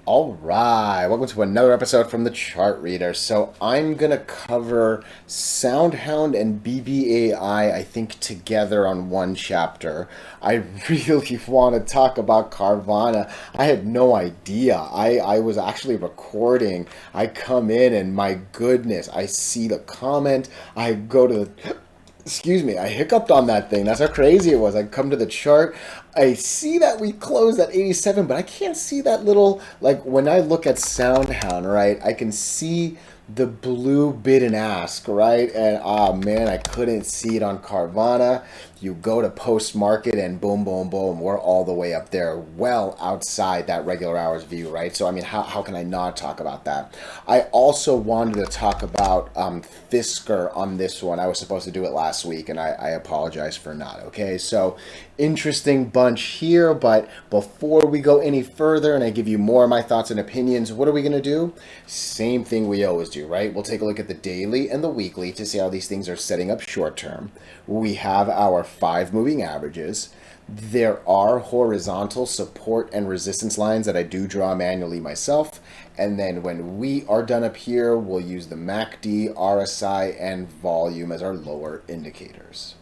All right, welcome to another episode from the Chart Reader. So I'm gonna cover SoundHound and BBAI, I think, together on one chapter. I really want to talk about Carvana. I had no idea. I was actually recording. I come in and my goodness, I see the comment. I go to the Excuse me, I hiccuped on that thing. That's how crazy it was. I come to the chart. I see that we closed at 87, but I can't see that little, like when I look at SoundHound, right? I can see the blue bid and ask, right? And man, I couldn't see it on Carvana. You go to post market and boom, boom, boom, we're all the way up there, well outside that regular hours view, right? So, I mean, how can I not talk about that? I also wanted to talk about Fisker on this one. I was supposed to do it last week, and I apologize for not, okay? So, interesting bunch here, but before we go any further and I give you more of my thoughts and opinions, what are we going to do? Same thing we always do, right? We'll take a look at the daily and the weekly to see how these things are setting up short term. We have our 5 moving averages. There are horizontal support and resistance lines that I do draw manually myself. And then when we are done up here, we'll use the MACD, RSI, and volume as our lower indicators.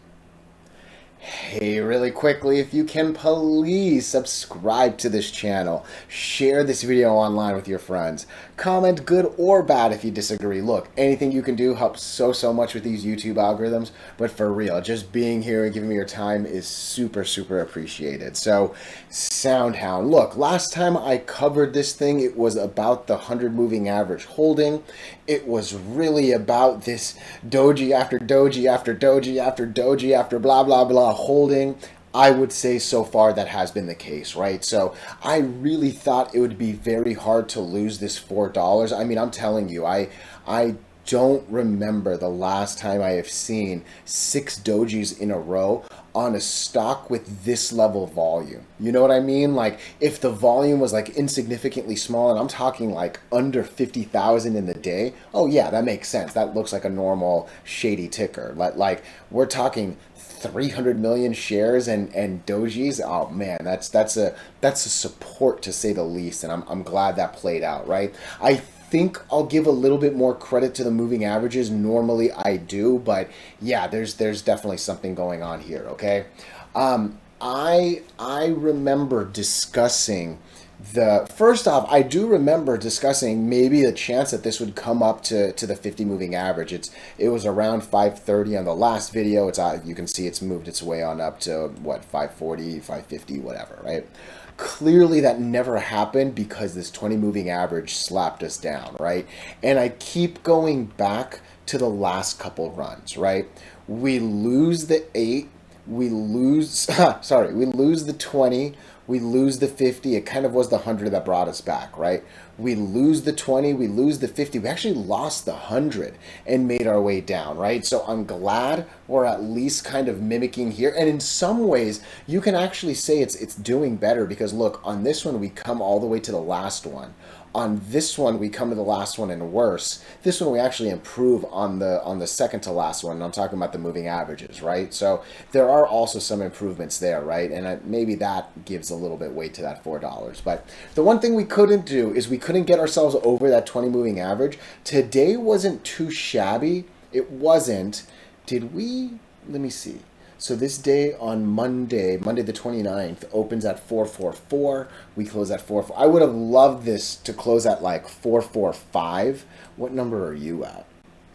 Hey, really quickly, if you can please subscribe to this channel, share this video online with your friends, comment good or bad if you disagree. Look, anything you can do helps so much with these YouTube algorithms, but for real, just being here and giving me your time is super appreciated. So, SoundHound. Look, last time I covered this thing, it was about the 100 moving average holding. It was really about this doji after doji after doji after doji after blah blah blah holding. I would say so far that has been the case, right? So I really thought it would be very hard to lose this $4. I mean, I'm telling you, I don't remember the last time I have seen 6 dojis in a row on a stock with this level of volume. You know what I mean? Like if the volume was like insignificantly small, and I'm talking like under 50,000 in the day, oh yeah, that makes sense. That looks like a normal shady ticker. Like we're talking 300 million shares and dojis. Oh man, that's a support to say the least, and I'm glad that played out, right? I think I'll give a little bit more credit to the moving averages. Normally I do, but yeah, there's definitely something going on here, okay? I remember discussing first off, I do remember discussing maybe the chance that this would come up to the 50 moving average. It was around 530 on the last video. You can see it's moved its way on up to what, 540, 550, whatever, right? Clearly that never happened because this 20 moving average slapped us down, right? And I keep going back to the last couple runs, right? We lose the 8, we lose we lose the 20, we lose the 50. It kind of was the 100 that brought us back, right? We lose the 20, we lose the 50. We actually lost the 100 and made our way down, right? So I'm glad we're at least kind of mimicking here. And in some ways, you can actually say it's doing better because look, on this one, we come all the way to the last one. On this one, we come to the last one and worse. This one, we actually improve on the second to last one. And I'm talking about the moving averages, right? So there are also some improvements there, right? And maybe that gives a little bit weight to that $4. But the one thing we couldn't do is we couldn't get ourselves over that 20 moving average. Today wasn't too shabby. It wasn't. Did we? Let me see. So this day on Monday the 29th, opens at 444. We close at 44. I would have loved this to close at like 445. What number are you at?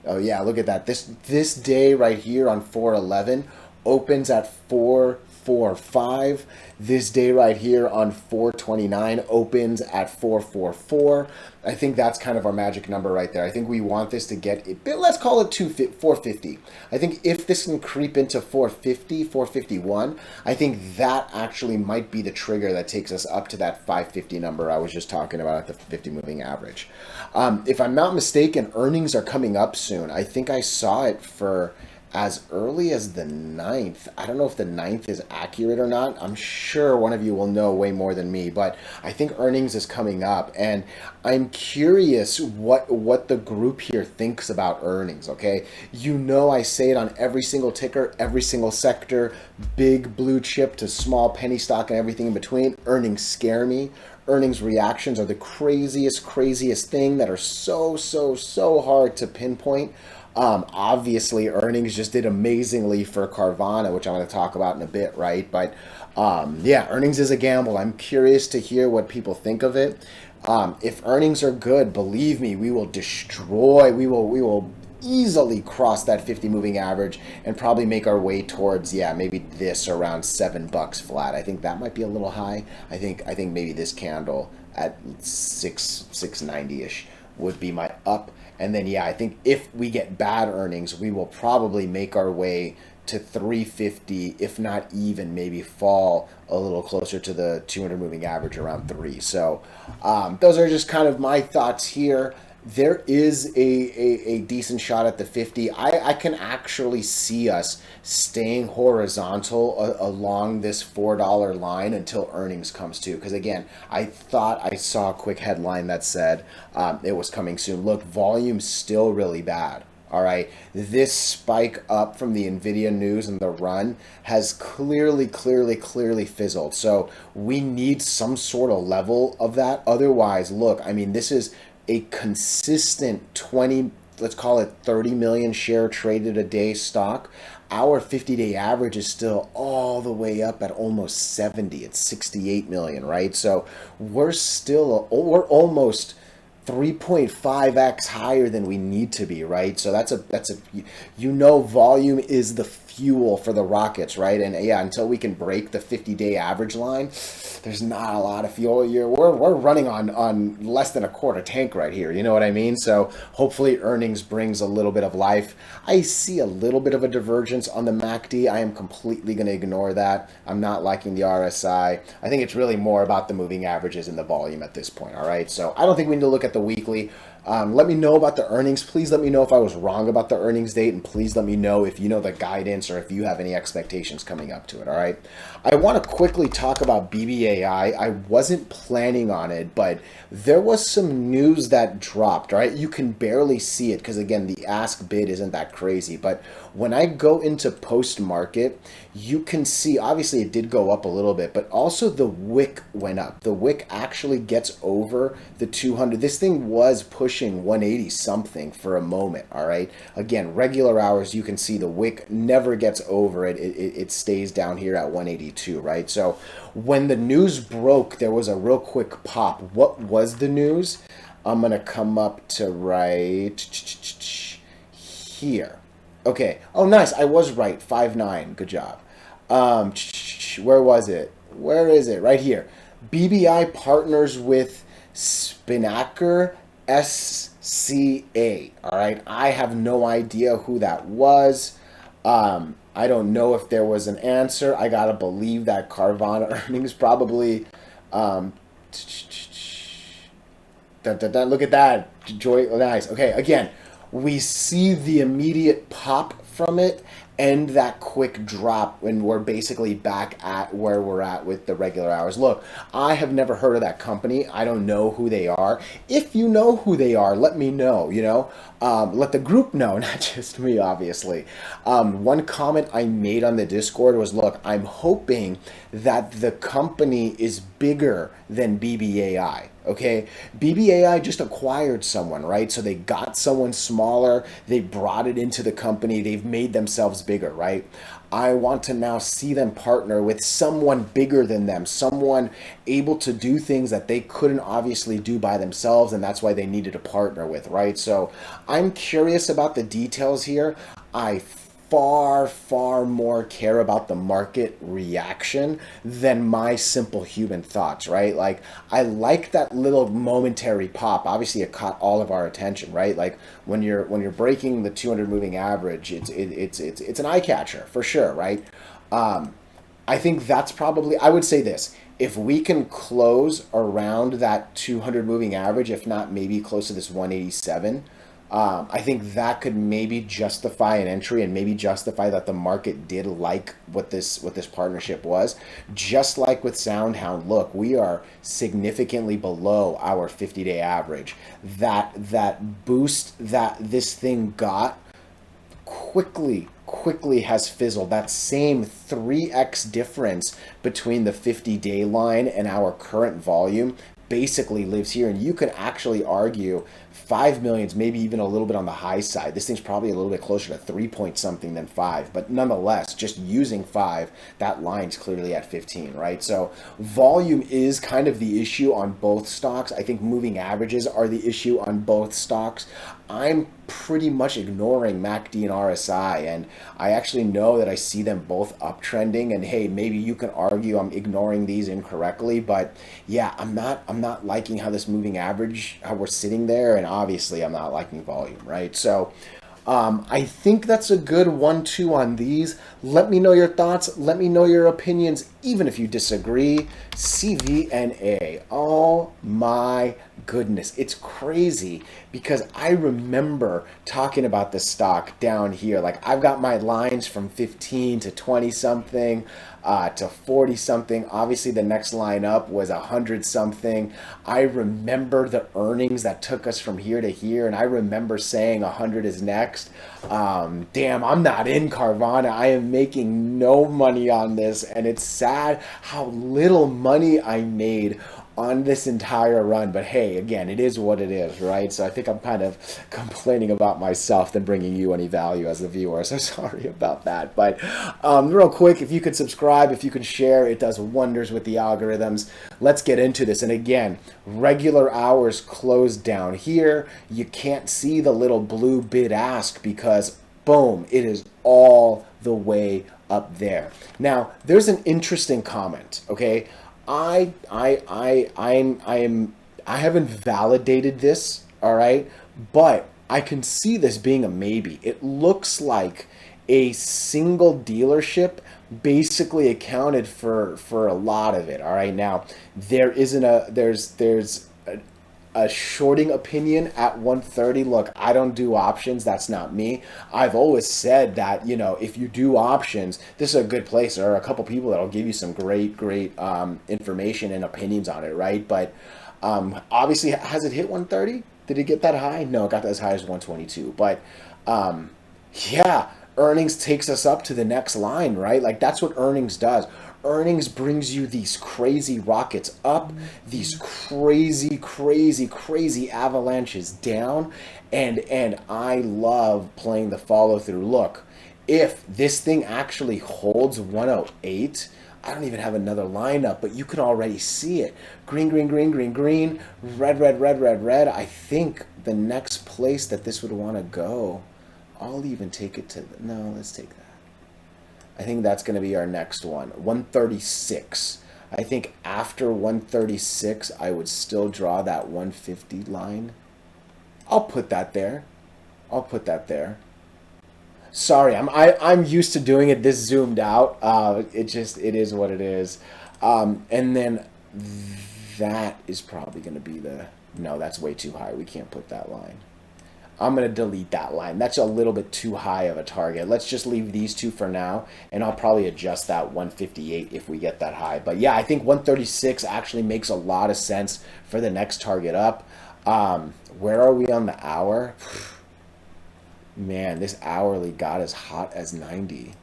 Oh yeah, look at that. This day right here on 411 opens at 445. This day right here on 429 opens at 444. I think that's kind of our magic number right there. I think we want this to get it, let's call it 450. I think if this can creep into 450, 451, I think that actually might be the trigger that takes us up to that 550 number I was just talking about at the 50 moving average. If I'm not mistaken, earnings are coming up soon. I think I saw it for as early as the 9th. I don't know if the 9th is accurate or not. I'm sure one of you will know way more than me, but I think earnings is coming up, and I'm curious what the group here thinks about earnings, okay? You know I say it on every single ticker, every single sector, big blue chip to small penny stock and everything in between. Earnings scare me. earnings reactions are the craziest thing that are so hard to pinpoint. Obviously, earnings just did amazingly for Carvana, which I'm going to talk about in a bit, right? But yeah, earnings is a gamble. I'm curious to hear what people think of it. If earnings are good, believe me, we will destroy. We will easily cross that 50 moving average and probably make our way towards, yeah, maybe this around $7 flat. I think that might be a little high. I think maybe this candle at 690 ish would be my up. And then yeah, I think if we get bad earnings, we will probably make our way to 350, if not even maybe fall a little closer to the 200 moving average around 3. So those are just kind of my thoughts here. There is a decent shot at the 50. I can actually see us staying horizontal along this $4 line until earnings comes to. Because again, I thought I saw a quick headline that said it was coming soon. Look, volume's still really bad. All right, this spike up from the Nvidia news and the run has clearly fizzled. So we need some sort of level of that. Otherwise, look, I mean, this is a consistent 20, let's call it 30 million share traded a day stock. Our 50-day average is still all the way up at almost 70. It's 68 million, right? So we're almost 3.5x higher than we need to be, right? So that's a volume is the fuel for the rockets, right? And yeah, until we can break the 50-day average line, there's not a lot of fuel. We're running on less than a quarter tank right here. You know what I mean? So hopefully earnings brings a little bit of life. I see a little bit of a divergence on the MACD. I am completely going to ignore that. I'm not liking the RSI. I think it's really more about the moving averages and the volume at this point. All right. So I don't think we need to look at the weekly. Let me know about the earnings. Please let me know if I was wrong about the earnings date, and please let me know if you know the guidance or if you have any expectations coming up to it, all right? I want to quickly talk about BBAI. I wasn't planning on it, but there was some news that dropped, all right? You can barely see it because, again, the ask bid isn't that crazy, but when I go into post-market, you can see, obviously it did go up a little bit, but also the wick went up. The wick actually gets over the 200. This thing was pushing 180 something for a moment, all right? Again, regular hours, you can see the wick never gets over it. It stays down here at 182, right? So when the news broke, there was a real quick pop. What was the news? I'm going to come up to right here. Okay. Oh, nice. I was right. 5.9. Good job. Where was it? Where is it? Right here. BBI partners with Spinnaker SCA. All right. I have no idea who that was. I don't know if there was an answer. I gotta believe that Carvana earnings probably. Look at that. Joy. Nice. Okay. Again, we see the immediate pop from it and that quick drop when we're basically back at where we're at with the regular hours. Look, I have never heard of that company. I don't know who they are. If you know who they are, let me know, let the group know, not just me, obviously. One comment I made on the Discord was, look, I'm hoping that the company is bigger than BBAI. Okay, BBAI just acquired someone, right? So they got someone smaller, they brought it into the company, they've made themselves bigger, right? I want to now see them partner with someone bigger than them, someone able to do things that they couldn't obviously do by themselves, and that's why they needed to partner with, right? So I'm curious about the details here. I far more care about the market reaction than my simple human thoughts, right? Like, I like that little momentary pop. Obviously it caught all of our attention, right? Like when you're breaking the 200 moving average, it's an eye catcher for sure, right? I think that's probably, I would say this, if we can close around that 200 moving average, if not maybe close to this 187, I think that could maybe justify an entry and maybe justify that the market did like what this partnership was. Just like with SoundHound, look, we are significantly below our 50-day average. That boost that this thing got quickly has fizzled. That same 3x difference between the 50-day line and our current volume basically lives here, and you can actually argue 5 million's maybe even a little bit on the high side. This thing's probably a little bit closer to 3 point something than 5, but nonetheless, just using 5, that line's clearly at 15, right? So volume is kind of the issue on both stocks. I think moving averages are the issue on both stocks. I'm pretty much ignoring MACD and RSI, and I actually know that I see them both uptrending. And hey, maybe you can argue I'm ignoring these incorrectly, but yeah, I'm not liking how this moving average, how we're sitting there, and obviously I'm not liking volume, right? So I think that's a good 1-2 on these. Let me know your thoughts. Let me know your opinions, even if you disagree. CVNA. Oh my goodness. It's crazy because I remember talking about this stock down here. Like, I've got my lines from 15 to 20 something. To 40 something. Obviously, the next line up was 100 something. I remember the earnings that took us from here to here, and I remember saying 100 is next. Damn, I'm not in Carvana. I am making no money on this, and it's sad how little money I made on this entire run. But hey, again, it is what it is, right? So I think I'm kind of complaining about myself than bringing you any value as a viewer. So sorry about that. But real quick, if you could subscribe, if you could share, it does wonders with the algorithms. Let's get into this. And again, regular hours closed down here. You can't see the little blue bid ask because boom, it is all the way up there. Now, there's an interesting comment, okay? I haven't validated this, all right, but I can see this being a maybe. It looks like a single dealership basically accounted for a lot of it. All right, now there's a shorting opinion at 130. Look, I don't do options. That's not me. I've always said that, you know, if you do options, this is a good place. There are a couple people that'll give you some great information and opinions on it, right? But obviously, has it hit 130? Did it get that high? No, it got as high as 122. But yeah, earnings takes us up to the next line, right? Like, that's what earnings does. Earnings brings you these crazy rockets up, these crazy avalanches down, and I love playing the follow through. Look, if this thing actually holds 108, I don't even have another line up, but you can already see it. Green, red. I think the next place that this would want to go, I'll even take it to, no, let's take that. I think that's going to be our next one, 136. I think after 136, I would still draw that 150 line. I'll put that there. Sorry, I'm used to doing it this zoomed out. It is what it is. And then that is probably going to be no, that's way too high. We can't put that line. I'm going to delete that line. That's a little bit too high of a target. Let's just leave these two for now, and I'll probably adjust that 158 if we get that high. But yeah, I think 136 actually makes a lot of sense for the next target up. Where are we on the hour? Man, this hourly got as hot as 90.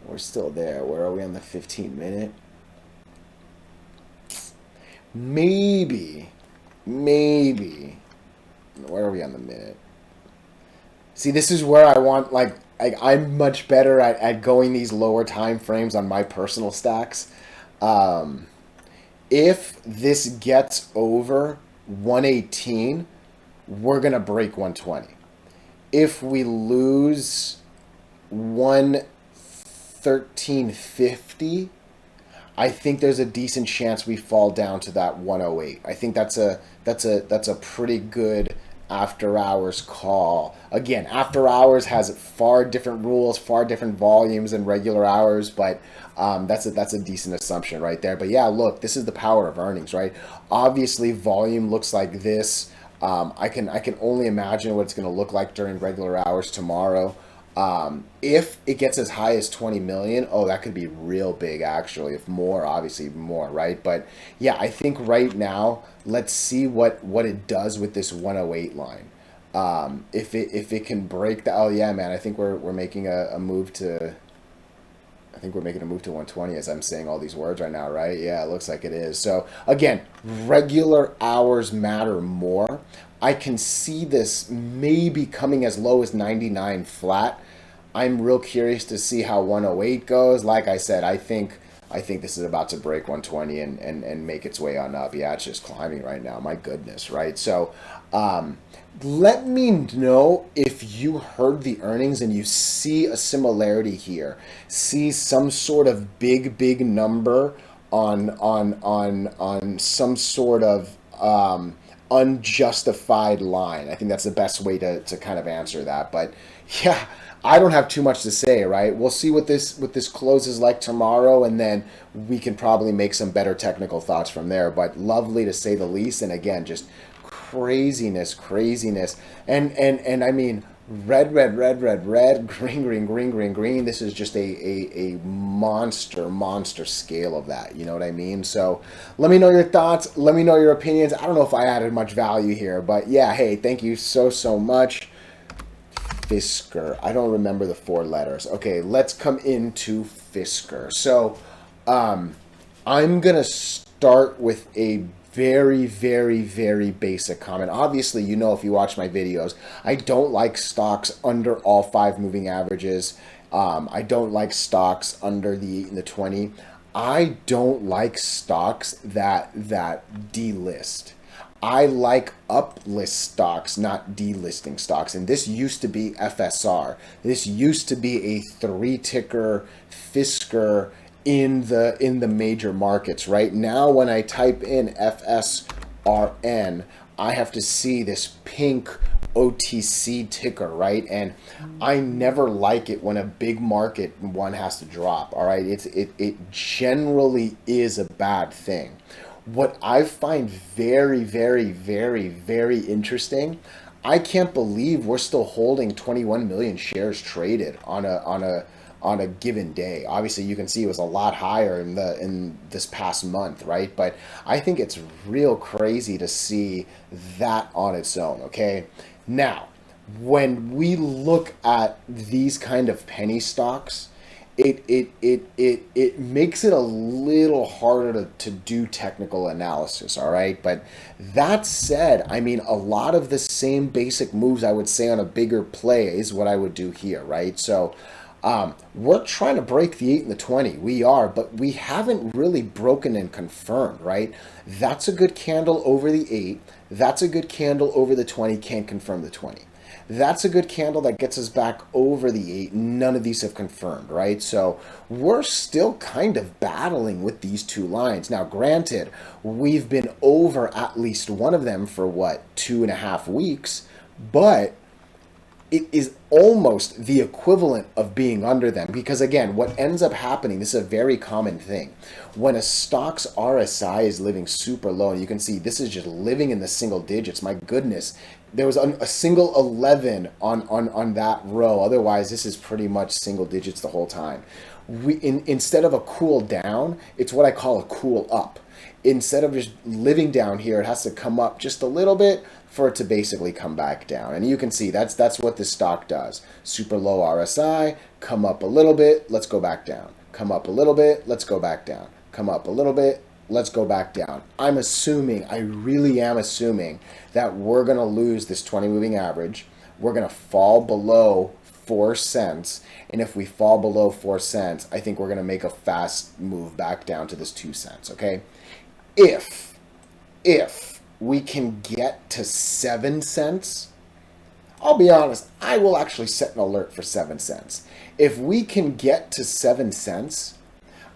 We're still there. Where are we on the 15-minute? Maybe. Where are we on the minute? See, this is where I want, like I'm much better at going these lower time frames on my personal stacks. If this gets over 118, we're going to break 120. If we lose 113.50, I think there's a decent chance we fall down to that 108. I think that's a pretty good after hours call. Again, after hours has far different rules, far different volumes than regular hours, but that's a decent assumption right there. But yeah, look, this is the power of earnings, right? Obviously, volume looks like this. I can only imagine what it's going to look like during regular hours tomorrow. If it gets as high as 20 million, oh, that could be real big actually. If more, obviously more, right? But yeah, I think right now, let's see what it does with this 108 line. If it can break the, oh yeah, man, I think we're making a move to, I think we're making a move to 120 as I'm saying all these words right now, right? Yeah, it looks like it is. So again, regular hours matter more. I can see this maybe coming as low as 99 flat. I'm real curious to see how 108 goes. Like I said, I think this is about to break 120 and make its way on up. Yeah, it's just climbing right now. My goodness, right? So let me know if you heard the earnings and you see a similarity here. See some sort of big number on some sort of unjustified line. I think that's the best way to kind of answer that. But yeah, I don't have too much to say, right? We'll see what this closes like tomorrow, and then we can probably make some better technical thoughts from there. But lovely to say the least, and again, just craziness, and I mean red, green. This is just a monster scale of that. You know what I mean? So let me know your thoughts. Let me know your opinions. I don't know if I added much value here, but yeah, hey, thank you so much. Fisker. I don't remember the 4 letters. Okay, let's come into Fisker. So I'm gonna start with a very basic comment. Obviously, you know, if you watch my videos, I don't like stocks under all 5 moving averages. I don't like stocks under the 8 and the 20. I don't like stocks that delist. I like uplist stocks, not delisting stocks. And this used to be FSR. This used to be a 3-ticker Fisker in the major markets. Right now, when I type in FSRN, I have to see this pink OTC ticker, right? And I never like it when a big market one has to drop. All right, it generally is a bad thing. What I find very interesting, I can't believe we're still holding 21 million shares traded on a given day. Obviously, you can see it was a lot higher in this past month, right? But I think it's real crazy to see that on its own. Okay, now when we look at these kind of penny stocks, it makes it a little harder to do technical analysis, all right? But that said, I mean, a lot of the same basic moves I would say on a bigger play is what I would do here, right? So we're trying to break the 8 and the 20. We are, but we haven't really broken and confirmed, right? That's a good candle over the 8. That's a good candle over the 20. Can't confirm the 20. That's a good candle that gets us back over the 8. None of these have confirmed, right? So we're still kind of battling with these 2 lines. Now, granted, we've been over at least one of them for, what, 2.5 weeks, but it is almost the equivalent of being under them. Because again, what ends up happening, this is a very common thing. When a stock's RSI is living super low, and you can see this is just living in the single digits, my goodness, there was a single 11 on that row. Otherwise, this is pretty much single digits the whole time. Instead of a cool down, it's what I call a cool up. Instead of just living down here, it has to come up just a little bit for it to basically come back down. And you can see that's what this stock does. Super low RSI, come up a little bit, let's go back down. Come up a little bit, let's go back down. Come up a little bit, let's go back down. I'm assuming, I really am assuming, that we're going to lose this 20 moving average. We're going to fall below 4 cents. And if we fall below 4 cents, I think we're going to make a fast move back down to this 2 cents, okay? If we can get to 7 cents, I'll be honest, I will actually set an alert for 7 cents. If we can get to 7 cents,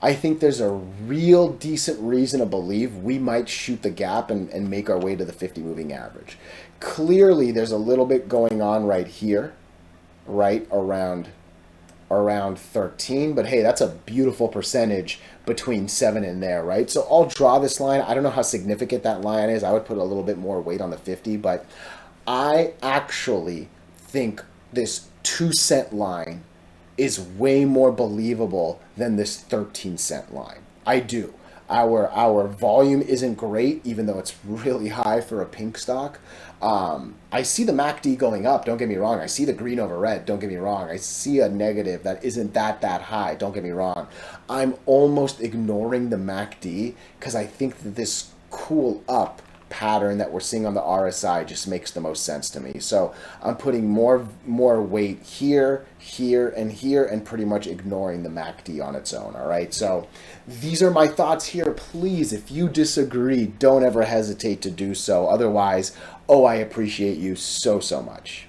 I think there's a real decent reason to believe we might shoot the gap and make our way to the 50 moving average. Clearly, there's a little bit going on right here, right around 13, but hey, that's a beautiful percentage between 7 and there, right? So I'll draw this line. I don't know how significant that line is. I would put a little bit more weight on the 50, but I actually think this 2 cent line is way more believable than this 13 cent line. I do. Our volume isn't great, even though it's really high for a pink stock. I see the MACD going up, don't get me wrong. I see the green over red, don't get me wrong. I see a negative that isn't that high, don't get me wrong. I'm almost ignoring the MACD because I think that this cool up pattern that we're seeing on the RSI just makes the most sense to me. So I'm putting more weight here, here, and here, and pretty much ignoring the MACD on its own. All right. So these are my thoughts here. Please, if you disagree, don't ever hesitate to do so. Otherwise, oh, I appreciate you so much.